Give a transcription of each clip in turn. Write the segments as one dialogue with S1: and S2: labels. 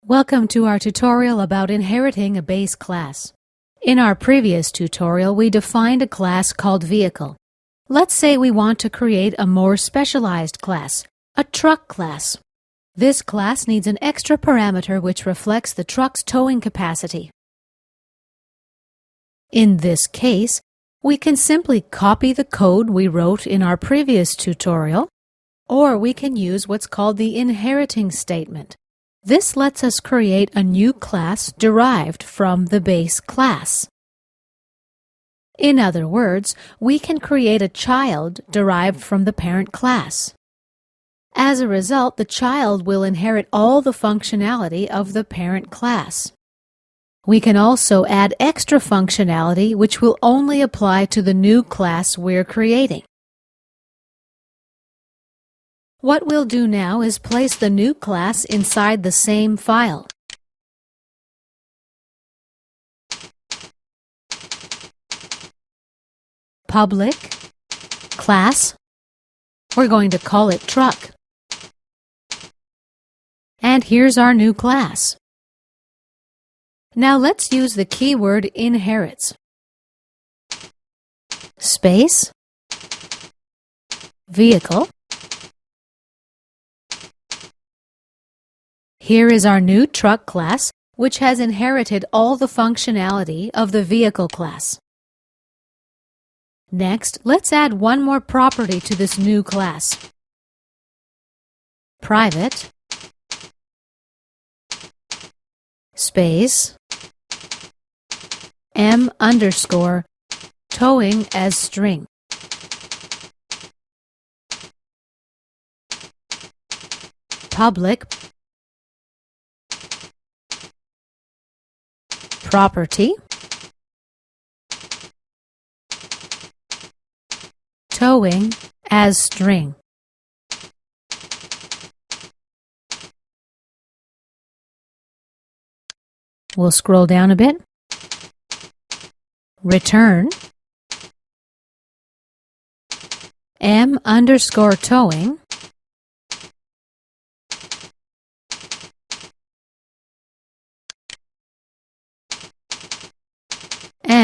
S1: Welcome to our tutorial about inheriting a base class. In our previous tutorial, we defined a class called Vehicle. Let's say we want to create a more specialized class, a truck class. This class needs an extra parameter which reflects the truck's towing capacity. In this case, we can simply copy the code we wrote in our previous tutorial, or we can use what's called the inheriting statement. This lets us create a new class derived from the base class. In other words, we can create a child derived from the parent class. As a result, the child will inherit all the functionality of the parent class. We can also add extra functionality which will only apply to the new class we're creating. What we'll do now is place the new class inside the same file. Public class. We're going to call it truck. And here's our new class. Now let's use the keyword inherits. Space. Vehicle. Here is our new truck class, which has inherited all the functionality of the vehicle class. Next, let's add one more property to this new class. Private space m_towing as string. Public property towing as string. We'll scroll down a bit. Return m_towing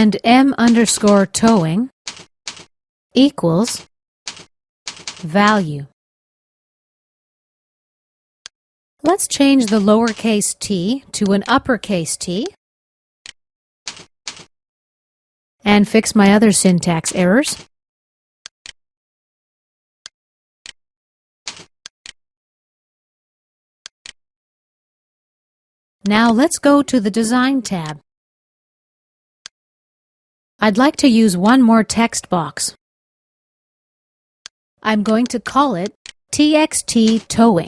S1: and m_towing equals value. Let's change the lowercase t to an uppercase T and fix my other syntax errors. Now let's go to the Design tab. I'd like to use one more text box. I'm going to call it TXT Towing.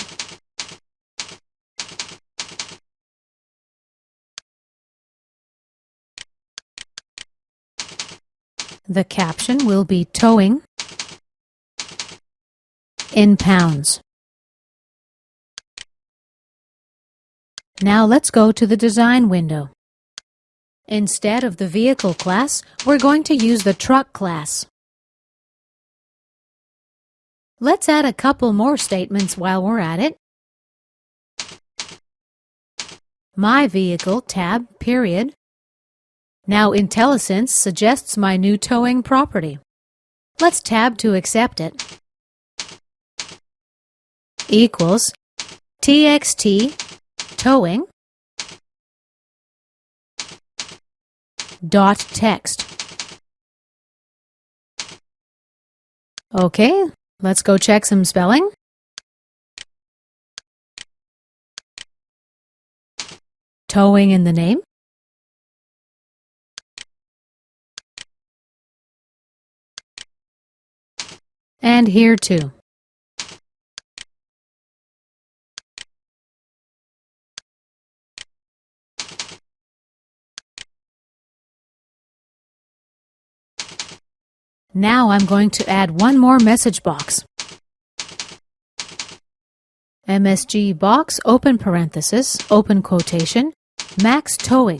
S1: The caption will be towing in pounds. Now let's go to the Design window. Instead of the Vehicle class, we're going to use the Truck class. Let's add a couple more statements while we're at it. My Vehicle tab, period. Now IntelliSense suggests my new towing property. Let's tab to accept it. Equals TXT towing .text. Okay, let's go check some spelling. Towing in the name. And here too. Now I'm going to add one more message box. MSG box, open parenthesis, open quotation, max towing,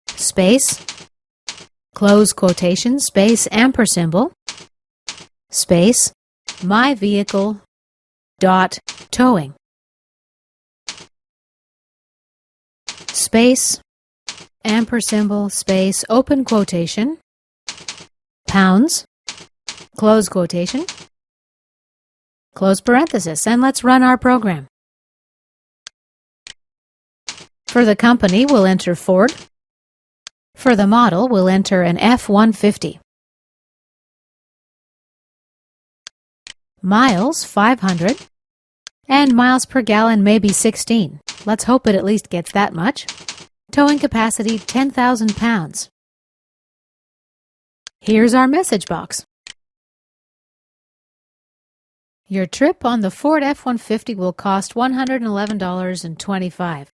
S1: space, close quotation, space, ampersand, space, my vehicle dot towing. space, ampersand symbol, space, open quotation, pounds, close quotation, close parenthesis, and let's run our program. For the company, we'll enter Ford. For the model, we'll enter an F-150. Miles, 500. And miles per gallon may be 16. Let's hope it at least gets that much. Towing capacity, 10,000 pounds. Here's our message box. Your trip on the Ford F-150 will cost $111.25.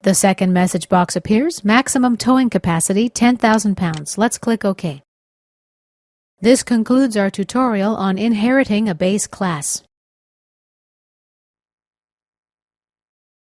S1: The second message box appears. Maximum towing capacity, 10,000 pounds. Let's click OK. This concludes our tutorial on inheriting a base class.